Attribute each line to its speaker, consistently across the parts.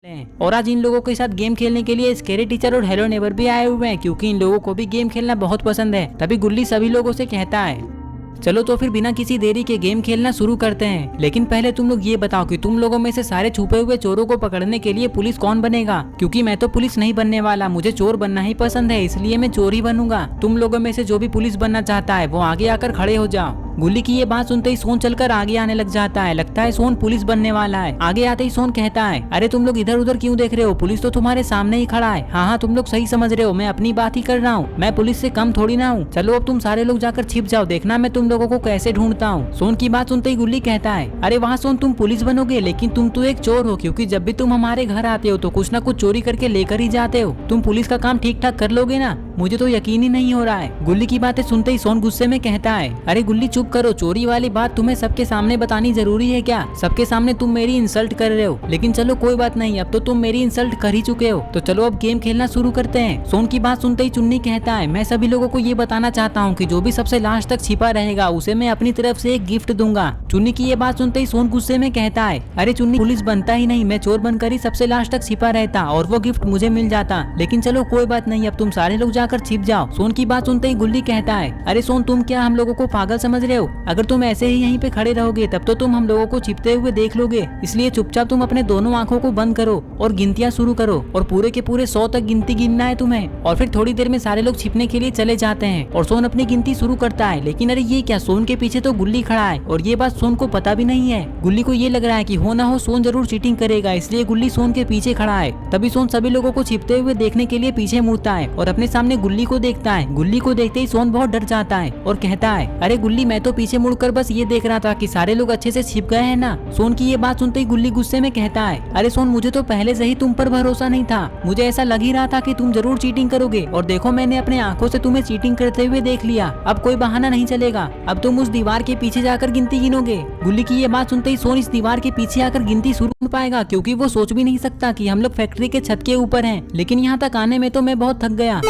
Speaker 1: और आज इन लोगों के साथ गेम खेलने के लिए स्कैरी टीचर और हेलो नेबर भी आए हुए हैं, क्योंकि इन लोगों को भी गेम खेलना बहुत पसंद है। तभी गुल्ली सभी लोगों से कहता है चलो तो फिर बिना किसी देरी के गेम खेलना शुरू करते हैं। लेकिन पहले तुम लोग ये बताओ कि तुम लोगों में से सारे छुपे हुए चोरों को पकड़ने के लिए पुलिस कौन बनेगा? क्योंकि मैं तो पुलिस नहीं बनने वाला, मुझे चोर बनना ही पसंद है, इसलिए मैं चोर ही बनूंगा। तुम लोगों में से जो भी पुलिस बनना चाहता है वो आगे आकर खड़े हो जाओ। गुल्ली की ये बात सुनते ही सोन चलकर आगे आने लग जाता है। लगता है सोन पुलिस बनने वाला है। आगे आते ही सोन कहता है अरे तुम लोग इधर उधर क्यों देख रहे हो, पुलिस तो तुम्हारे सामने ही खड़ा है। हाँ तुम लोग सही समझ रहे हो, मैं अपनी बात ही कर रहा हूँ, मैं पुलिस से कम थोड़ी ना हूँ। चलो अब तुम सारे लोग जाकर छिप जाओ, देखना मैं तुम लोगों को कैसे ढूंढता हूँ। सोन की बात सुनते ही गुल्ली कहता है अरे वहाँ सोन तुम पुलिस बनोगे, लेकिन तुम तो एक चोर हो, क्योंकि जब भी तुम हमारे घर आते हो तो कुछ न कुछ चोरी करके लेकर ही जाते हो। तुम पुलिस का काम ठीक ठाक कर लोगे ना? मुझे तो यकीन ही नहीं हो रहा है। गुल्ली की बातें सुनते ही सोन गुस्से में कहता है अरे गुल्ली चुप करो, चोरी वाली बात तुम्हें सबके सामने बतानी जरूरी है क्या? सबके सामने तुम मेरी इंसल्ट कर रहे हो। लेकिन चलो कोई बात नहीं, अब तो तुम मेरी इंसल्ट कर ही चुके हो, तो चलो अब गेम खेलना शुरू करते हैं। सोन की बात सुनते ही चुन्नी कहता है मैं सभी लोगों को ये बताना चाहता हूँ कि जो भी सबसे लास्ट तक छिपा रहेगा उसे मैं अपनी तरफ से एक गिफ्ट दूंगा। चुन्नी की ये बात सुनते ही सोन गुस्से में कहता है अरे चुन्नी पुलिस बनता ही नहीं, मैं चोर बनकर ही सबसे लास्ट तक छिपा रहता और वो गिफ्ट मुझे मिल जाता। लेकिन चलो कोई बात नहीं, अब तुम सारे लोग जाकर छिप जाओ। सोन की बात सुनते ही गुल्ली कहता है अरे सोन तुम क्या हम लोगों को पागल समझ रहे हो? अगर तुम ऐसे ही यहीं पे खड़े रहोगे तब तो तुम हम लोगों को छिपते हुए देख लोगे, इसलिए चुपचाप तुम अपने दोनों आंखों को बंद करो और गिनतियां शुरू करो, और पूरे के पूरे 100 तक गिनती गिनना है तुम्हें। और फिर थोड़ी देर में सारे लोग छिपने के लिए चले जाते हैं और सोन अपनी गिनती शुरू करता है। लेकिन अरे ये क्या, सोन के पीछे तो गुल्ली खड़ा है और ये बात सोन को पता भी नहीं है। गुल्ली को ये लग रहा है कि हो ना हो सोन जरूर चीटिंग करेगा, इसलिए गुल्ली सोन के पीछे खड़ा है। तभी सोन सभी लोगों को छिपते हुए देखने के लिए पीछे मुड़ता है और अपने सामने गुल्ली को देखता है। गुल्ली को देखते ही सोन बहुत डर जाता है और कहता है अरे गुल्ली मैं तो पीछे मुड़कर बस ये देख रहा था कि सारे लोग अच्छे से छिप गए हैं ना? सोन की ये बात सुनते ही गुल्ली गुस्से में कहता है अरे सोन मुझे तो पहले से ही तुम पर भरोसा नहीं था, मुझे ऐसा लग ही रहा था कि तुम जरूर चीटिंग करोगे, और देखो मैंने अपने आंखों से तुम्हें चीटिंग करते हुए देख लिया। अब कोई बहाना नहीं चलेगा, अब तुम उस दीवार के पीछे जाकर गिनती गिनोगे। गुल्ली की ये बात सुनते ही सोन इस दीवार के पीछे आकर गिनती शुरू कर पाएगा, क्योंकि वो सोच भी नहीं सकता कि हम लोग फैक्ट्री के छत के ऊपर हैं। लेकिन यहाँ तक आने में तो मैं बहुत थक गया।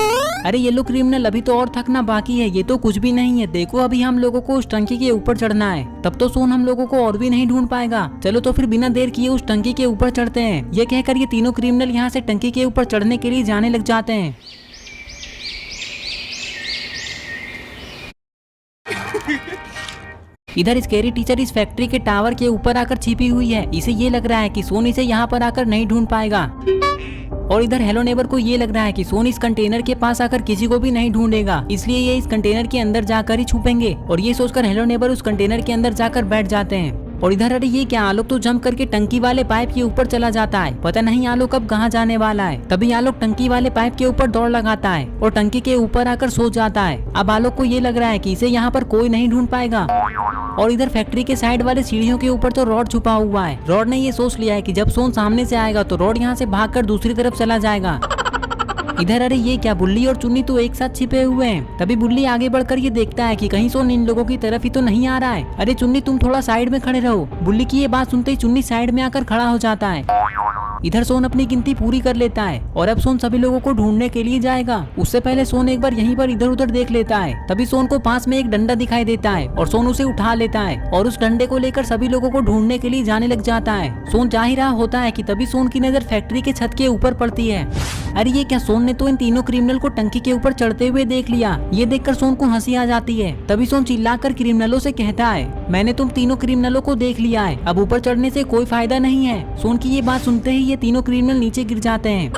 Speaker 1: अरे ये लोग क्रिमिनल, अभी तो और थकना बाकी है, ये तो कुछ भी नहीं है। देखो अभी हम लोगों को उस टंकी के ऊपर चढ़ना है, तब तो सोन हम लोगों को और भी नहीं ढूंढ पाएगा। चलो तो फिर बिना देर किए उस टंकी के ऊपर चढ़ते हैं। ये कहकर ये तीनों क्रिमिनल यहाँ से टंकी के ऊपर चढ़ने के लिए जाने लग जाते हैं। इधर स्कैरी टीचर इस फैक्ट्री के टावर के ऊपर आकर छिपी हुई है। इसे ये लग रहा है कि सोन इसे यहाँ पर आकर नहीं ढूंढ पाएगा, और इधर हेलो नेबर को ये लग रहा है कि सोन इस कंटेनर के पास आकर किसी को भी नहीं ढूंढेगा, इसलिए ये इस कंटेनर के अंदर जाकर ही छुपेंगे। और ये सोचकर हेलो नेबर उस कंटेनर के अंदर जाकर बैठ जाते हैं। और इधर अरे ये क्या, आलोक तो जंप करके टंकी वाले पाइप के ऊपर चला जाता है। पता नहीं आलोक अब कहाँ जाने वाला है। तभी आलोक टंकी वाले पाइप के ऊपर दौड़ लगाता है और टंकी के ऊपर आकर सो जाता है। अब आलोक को ये लग रहा है कि इसे यहाँ पर कोई नहीं ढूंढ पाएगा। और इधर फैक्ट्री के साइड वाले सीढ़ियों के ऊपर तो रॉड छुपा हुआ है। रॉड ने ये सोच लिया है कि जब सोन सामने से आएगा तो रॉड यहाँ से भागकर दूसरी तरफ चला जाएगा। इधर अरे ये क्या, बुल्ली और चुन्नी तो एक साथ छिपे हुए हैं। तभी बुल्ली आगे बढ़कर ये देखता है कि कहीं सोन इन लोगों की तरफ ही तो नहीं आ रहा है। अरे चुन्नी तुम थोड़ा साइड में खड़े रहो। बुल्ली की ये बात सुनते ही चुन्नी साइड में आकर खड़ा हो जाता है। इधर सोन अपनी गिनती पूरी कर लेता है और अब सोन सभी लोगों को ढूंढने के लिए जाएगा। उससे पहले सोन एक बार यहीं पर इधर उधर देख लेता है। तभी सोन को पास में एक डंडा दिखाई देता है और सोन उसे उठा लेता है और उस डंडे को लेकर सभी लोगों को ढूंढने के लिए जाने लग जाता है। सोन जा ही रहा होता है कि तभी सोन की नजर फैक्ट्री के छत के ऊपर पड़ती है। अरे ये क्या, सोन ने तो इन तीनों क्रिमिनल को टंकी के ऊपर चढ़ते हुए देख लिया। ये देखकर सोन को हंसी आ जाती है। तभी सोन चिल्लाकर क्रिमिनलों से कहता है मैंने तुम तीनों क्रिमिनलों को देख लिया है, अब ऊपर चढ़ने से कोई फायदा नहीं है। सोन की ये बात सुनते ही ये तीनों क्रिमिनल नीचे गिर जाते हैं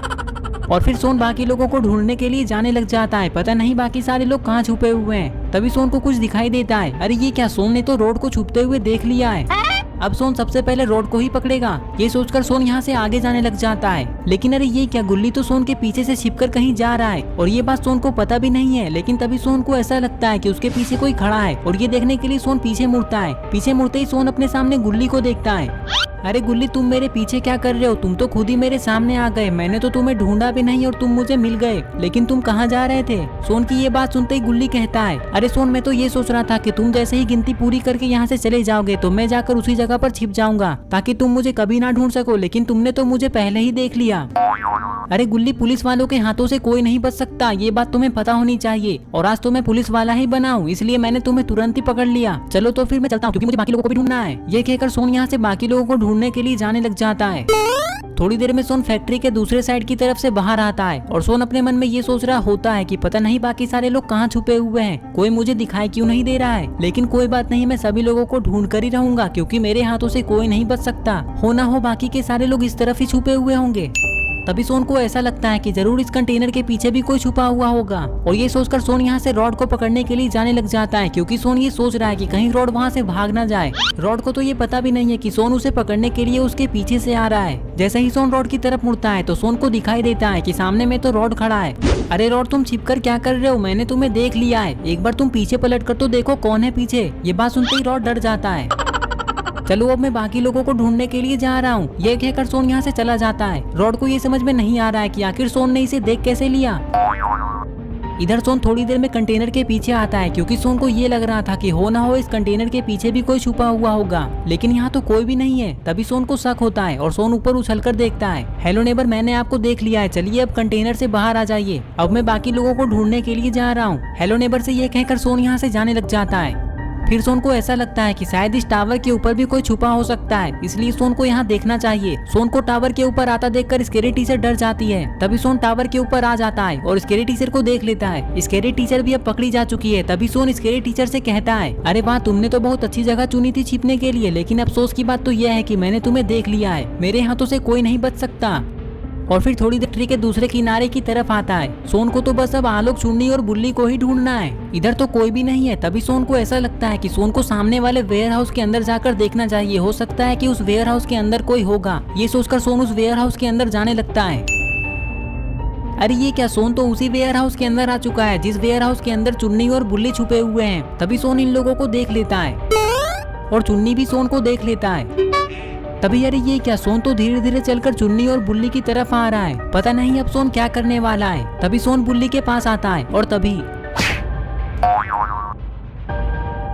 Speaker 1: और फिर सोन बाकी लोगों को ढूंढने के लिए जाने लग जाता है। पता नहीं बाकी सारे लोग कहाँ छुपे हुए हैं। तभी सोन को कुछ दिखाई देता है। अरे ये क्या, सोन ने तो रोड को छुपते हुए देख लिया है। अब सोन सबसे पहले रोड को ही पकड़ेगा। ये सोचकर सोन यहाँ से आगे जाने लग जाता है। लेकिन अरे ये क्या, गुल्ली तो सोन के पीछे से छिपकर कहीं जा रहा है और ये बात सोन को पता भी नहीं है। लेकिन तभी सोन को ऐसा लगता है कि उसके पीछे कोई खड़ा है और ये देखने के लिए सोन पीछे मुड़ता है। पीछे मुड़ते ही सोन अपने सामने गुल्ली को देखता है। अरे गुल्ली तुम मेरे पीछे क्या कर रहे हो? तुम तो खुद ही मेरे सामने आ गए, मैंने तो तुम्हें ढूंढा भी नहीं और तुम मुझे मिल गए। लेकिन तुम कहाँ जा रहे थे? सोन की ये बात सुनते ही गुल्ली कहता है अरे सोन मैं तो ये सोच रहा था कि तुम जैसे ही गिनती पूरी करके यहाँ से चले जाओगे तो मैं जाकर उसी जगह पर छिप जाऊंगा ताकि तुम मुझे कभी ना ढूंढ सको, लेकिन तुमने तो मुझे पहले ही देख लिया। अरे गुल्ली, पुलिस वालों के हाथों से कोई नहीं बच सकता, ये बात तुम्हें पता होनी चाहिए। और आज तो मैं पुलिस वाला ही बना हूँ, इसलिए मैंने तुम्हें तुरंत ही पकड़ लिया। चलो तो फिर मैं चलता हूँ, क्योंकि मुझे बाकी लोगों को भी ढूंढना है। ये कहकर सोन यहाँ से बाकी लोगों को ढूंढने के लिए जाने लग जाता है। थोड़ी देर में सोन फैक्ट्री के दूसरे साइड की तरफ से बाहर आता है और सोन अपने मन में ये सोच रहा होता है कि पता नहीं बाकी सारे लोग कहाँ छुपे हुए हैं, कोई मुझे दिखाई क्यों नहीं दे रहा है। लेकिन कोई बात नहीं, मैं सभी लोगों को ढूंढ कर ही रहूंगा, क्योंकि मेरे हाथों से कोई नहीं बच सकता। हो ना हो बाकी के सारे लोग इस तरफ ही छुपे हुए होंगे। तभी सोन को ऐसा लगता है कि जरूर इस कंटेनर के पीछे भी कोई छुपा हुआ होगा। और ये सोचकर सोन यहाँ से रॉड को पकड़ने के लिए जाने लग जाता है, क्योंकि सोन ये सोच रहा है कि कहीं रॉड वहाँ से भाग ना जाए। रॉड को तो ये पता भी नहीं है कि सोन उसे पकड़ने के लिए उसके पीछे से आ रहा है। जैसे ही सोन रॉड की तरफ मुड़ता है तो सोन को दिखाई देता है कि सामने में तो रॉड खड़ा है। अरे रॉड, तुम छिपकर क्या कर रहे हो? मैंने तुम्हें देख लिया है, एक बार तुम पीछे पलट कर तो देखो कौन है पीछे। ये बात सुनते ही रॉड डर जाता है। चलो अब मैं बाकी लोगों को ढूंढने के लिए जा रहा हूँ, ये कहकर सोन यहाँ से चला जाता है। रॉड को ये समझ में नहीं आ रहा है कि आखिर सोन ने इसे देख कैसे लिया। इधर सोन थोड़ी देर में कंटेनर के पीछे आता है, क्योंकि सोन को ये लग रहा था कि हो ना हो इस कंटेनर के पीछे भी कोई छुपा हुआ होगा, लेकिन यहाँ तो कोई भी नहीं है। तभी सोन को शक होता है और सोन ऊपर उछलकर देखता है। हेलो नेबर, मैंने आपको देख लिया है, चलिए अब कंटेनर से बाहर आ जाइए, अब मैं बाकी लोगों को ढूंढने के लिए जा रहा हूँ। हेलो नेबर से ये कहकर सोन यहाँ से जाने लग जाता है। फिर सोन को ऐसा लगता है कि शायद इस टावर के ऊपर भी कोई छुपा हो सकता है, इसलिए सोन को यहाँ देखना चाहिए। सोन को टावर के ऊपर आता देखकर स्केरी टीचर डर जाती है। तभी सोन टावर के ऊपर आ जाता है और स्केरी टीचर को देख लेता है। स्केरी टीचर भी अब पकड़ी जा चुकी है। तभी सोन स्केरी टीचर से कहता है, अरे वाह, तुमने तो बहुत अच्छी जगह चुनी थी छिपने के लिए, लेकिन अफसोस की बात तो यह है कि मैंने तुम्हें देख लिया है, मेरे हाथों से कोई नहीं बच सकता। और फिर थोड़ी देर ट्री के दूसरे किनारे की तरफ आता है। सोन को तो बस अब आलोक, चुन्नी और बुल्ली को ही ढूंढना है। इधर तो कोई भी नहीं है। तभी सोन को ऐसा लगता है कि सोन को सामने वाले वेयर हाउस के अंदर जाकर देखना चाहिए, हो सकता है कि उस वेयर हाउस के अंदर कोई होगा। ये सोचकर सोन उस वेयर हाउस के अंदर जाने लगता है। अरे ये क्या, सोन तो उसी वेयर हाउस के अंदर आ चुका है जिस वेयर हाउस के अंदर चुन्नी और बुल्ली छुपे हुए हैं। तभी सोन इन लोगों को देख लेता है और चुन्नी भी सोन को देख लेता है। तभी अरे ये क्या, सोन तो धीरे धीरे चलकर चुन्नी और बुल्ली की तरफ आ रहा है, पता नहीं अब सोन क्या करने वाला है। तभी सोन बुल्ली के पास आता है और तभी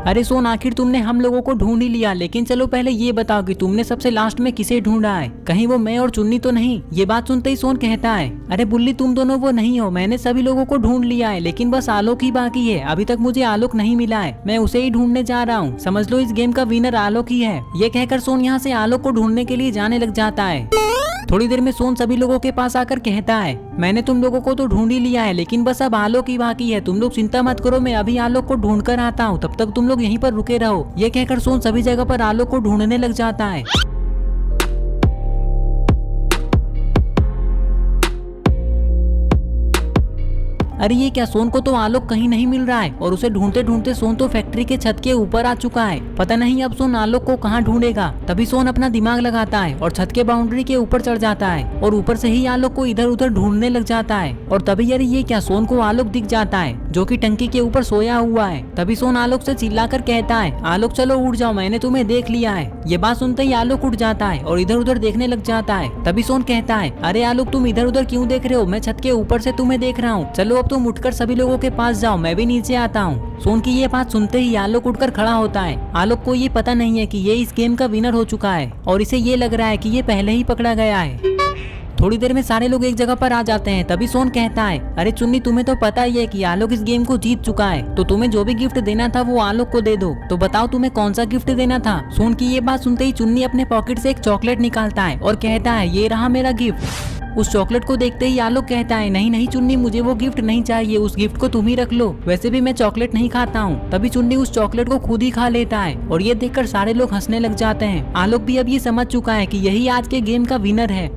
Speaker 1: अरे सोन, आखिर तुमने हम लोगों को ढूंढ ही लिया, लेकिन चलो पहले ये बताओ कि तुमने सबसे लास्ट में किसे ढूंढा है, कहीं वो मैं और चुन्नी तो नहीं। ये बात सुनते ही सोन कहता है, अरे बुल्ली, तुम दोनों वो नहीं हो, मैंने सभी लोगों को ढूंढ लिया है, लेकिन बस आलोक ही बाकी है। अभी तक मुझे आलोक नहीं मिला है, मैं उसे ही ढूंढने जा रहा हूँ। समझ लो इस गेम का विनर आलोक ही है। ये कहकर सोन यहाँ से आलोक को ढूंढने के लिए जाने लग जाता है। थोड़ी देर में सोन सभी लोगों के पास आकर कहता है, मैंने तुम लोगों को तो ढूंढ ही लिया है, लेकिन बस अब आलोक ही बाकी है। तुम लोग चिंता मत करो, मैं अभी आलोक को ढूंढ कर आता हूँ, तब तक तुम लोग यहीं पर रुके रहो। ये कहकर सोन सभी जगह पर आलोक को ढूंढने लग जाता है। अरे ये क्या, सोन को तो आलोक कहीं नहीं मिल रहा है और उसे ढूंढते ढूंढते सोन तो फैक्ट्री के छत के ऊपर आ चुका है। पता नहीं अब सोन आलोक को कहाँ ढूंढेगा। तभी सोन अपना दिमाग लगाता है और छत के बाउंड्री के ऊपर चढ़ जाता है और ऊपर से ही आलोक को इधर उधर ढूंढने लग जाता है। और तभी अरे ये क्या, सोन को आलोक दिख जाता है जो कि टंकी के ऊपर सोया हुआ है। तभी सोन आलोक से चिल्लाकर कहता है, आलोक चलो उठ जाओ, मैंने तुम्हें देख लिया है। ये बात सुनते ही आलोक उठ जाता है और इधर उधर देखने लग जाता है। तभी सोन कहता है, अरे आलोक, तुम इधर उधर क्यों देख रहे हो, मैं छत के ऊपर से तुम्हें देख रहा हूँ। चलो अब तुम उठकर सभी लोगों के पास जाओ, मैं भी नीचे आता हूँ। सोन की ये बात सुनते ही आलोक उठकर खड़ा होता है। आलोक को ये पता नहीं है कि ये इस गेम का विनर हो चुका है और इसे ये लग रहा है कि ये पहले ही पकड़ा गया है। थोड़ी देर में सारे लोग एक जगह पर आ जाते हैं। तभी सोन कहता है, अरे चुन्नी, तुम्हें तो पता ही है कि आलोक इस गेम को जीत चुका है, तो तुम्हें जो भी गिफ्ट देना था वो आलोक को दे दो। तो बताओ तुम्हें कौन सा गिफ्ट देना था। सोन की ये बात सुनते ही चुन्नी अपने पॉकेट से एक चॉकलेट निकालता है और कहता है, ये रहा मेरा गिफ्ट। उस चॉकलेट को देखते ही आलोक कहता है, नहीं नहीं चुन्नी, मुझे वो गिफ्ट नहीं चाहिए, उस गिफ्ट को तुम ही रख लो, वैसे भी मैं चॉकलेट नहीं खाता हूँ। तभी चुन्नी उस चॉकलेट को खुद ही खा लेता है और ये देखकर सारे लोग हंसने लग जाते हैं। आलोक भी अब ये समझ चुका है कि यही आज के गेम का विनर है।